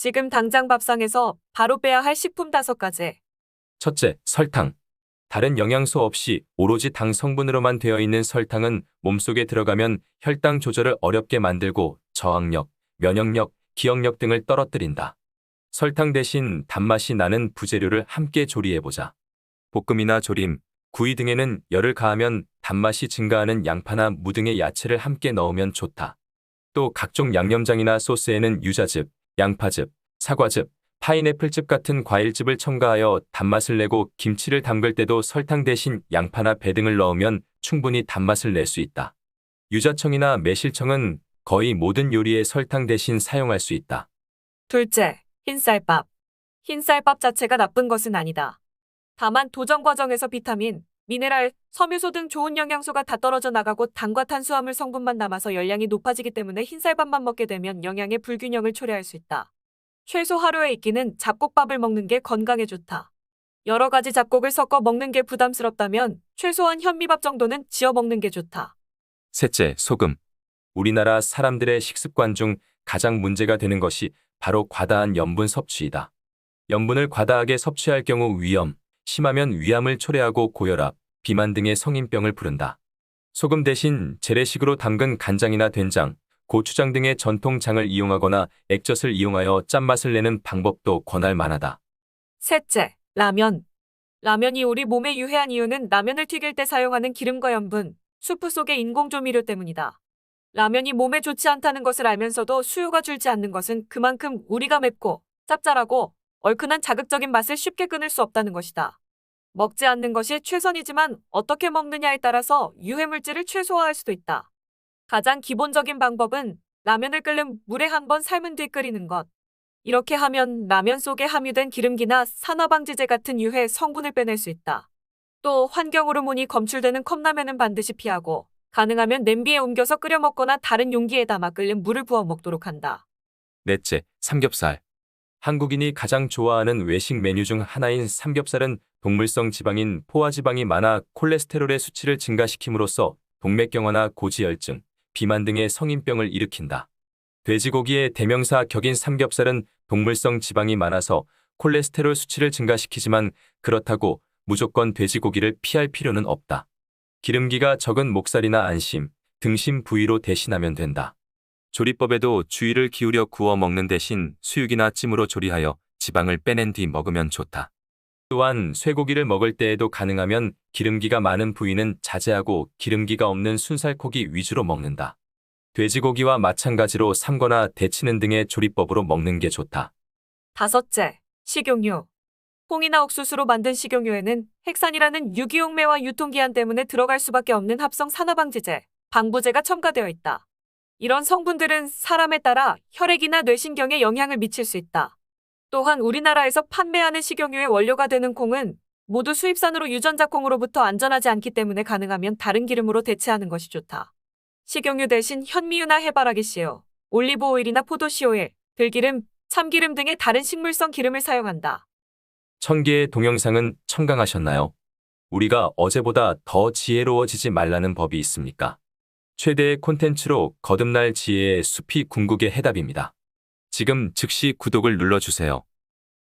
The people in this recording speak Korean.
지금 당장 밥상에서 바로 빼야 할 식품 5가지. 첫째, 설탕. 다른 영양소 없이 오로지 당 성분으로만 되어 있는 설탕은 몸속에 들어가면 혈당 조절을 어렵게 만들고 저항력, 면역력, 기억력 등을 떨어뜨린다. 설탕 대신 단맛이 나는 부재료를 함께 조리해보자. 볶음이나 조림, 구이 등에는 열을 가하면 단맛이 증가하는 양파나 무 등의 야채를 함께 넣으면 좋다. 또 각종 양념장이나 소스에는 유자즙, 양파즙, 사과즙, 파인애플즙 같은 과일즙을 첨가하여 단맛을 내고 김치를 담글 때도 설탕 대신 양파나 배 등을 넣으면 충분히 단맛을 낼 수 있다. 유자청이나 매실청은 거의 모든 요리에 설탕 대신 사용할 수 있다. 둘째, 흰쌀밥. 흰쌀밥 자체가 나쁜 것은 아니다. 다만 도정 과정에서 비타민, 미네랄, 섬유소 등 좋은 영양소가 다 떨어져 나가고 당과 탄수화물 성분만 남아서 열량이 높아지기 때문에 흰쌀밥만 먹게 되면 영양의 불균형을 초래할 수 있다. 최소 하루에 이끼는 잡곡밥을 먹는 게 건강에 좋다. 여러 가지 잡곡을 섞어 먹는 게 부담스럽다면 최소한 현미밥 정도는 지어 먹는 게 좋다. 셋째, 소금. 우리나라 사람들의 식습관 중 가장 문제가 되는 것이 바로 과다한 염분 섭취이다. 염분을 과다하게 섭취할 경우 위염, 심하면 위암을 초래하고 고혈압, 비만 등의 성인병을 부른다. 소금 대신 재래식으로 담근 간장이나 된장, 고추장 등의 전통장을 이용하거나 액젓을 이용하여 짠맛을 내는 방법도 권할 만하다. 셋째, 라면. 라면이 우리 몸에 유해한 이유는 라면을 튀길 때 사용하는 기름과 염분, 수프 속의 인공조미료 때문이다. 라면이 몸에 좋지 않다는 것을 알면서도 수요가 줄지 않는 것은 그만큼 우리가 맵고 짭짤하고 얼큰한 자극적인 맛을 쉽게 끊을 수 없다는 것이다. 먹지 않는 것이 최선이지만 어떻게 먹느냐에 따라서 유해물질을 최소화할 수도 있다. 가장 기본적인 방법은 라면을 끓는 물에 한번 삶은 뒤 끓이는 것. 이렇게 하면 라면 속에 함유된 기름기나 산화방지제 같은 유해 성분을 빼낼 수 있다. 또 환경호르몬이 검출되는 컵라면은 반드시 피하고 가능하면 냄비에 옮겨서 끓여 먹거나 다른 용기에 담아 끓는 물을 부어 먹도록 한다. 넷째, 삼겹살. 한국인이 가장 좋아하는 외식 메뉴 중 하나인 삼겹살은 동물성 지방인 포화지방이 많아 콜레스테롤의 수치를 증가시킴으로써 동맥경화나 고지혈증, 비만 등의 성인병을 일으킨다. 돼지고기의 대명사 격인 삼겹살은 동물성 지방이 많아서 콜레스테롤 수치를 증가시키지만 그렇다고 무조건 돼지고기를 피할 필요는 없다. 기름기가 적은 목살이나 안심, 등심 부위로 대신하면 된다. 조리법에도 주의를 기울여 구워 먹는 대신 수육이나 찜으로 조리하여 지방을 빼낸 뒤 먹으면 좋다. 또한 쇠고기를 먹을 때에도 가능하면 기름기가 많은 부위는 자제하고 기름기가 없는 순살코기 위주로 먹는다. 돼지고기와 마찬가지로 삶거나 데치는 등의 조리법으로 먹는 게 좋다. 다섯째, 식용유. 콩이나 옥수수로 만든 식용유에는 핵산이라는 유기용매와 유통기한 때문에 들어갈 수밖에 없는 합성 산화방지제, 방부제가 첨가되어 있다. 이런 성분들은 사람에 따라 혈액이나 뇌신경에 영향을 미칠 수 있다. 또한 우리나라에서 판매하는 식용유의 원료가 되는 콩은 모두 수입산으로 유전자 콩으로부터 안전하지 않기 때문에 가능하면 다른 기름으로 대체하는 것이 좋다. 식용유 대신 현미유나 해바라기 씨유, 올리브 오일이나 포도씨오일, 들기름, 참기름 등의 다른 식물성 기름을 사용한다. 1000개의 동영상은 청강하셨나요? 우리가 어제보다 더 지혜로워지지 말라는 법이 있습니까? 최대의 콘텐츠로 거듭날 지혜의 숲이 궁극의 해답입니다. 지금 즉시 구독을 눌러주세요.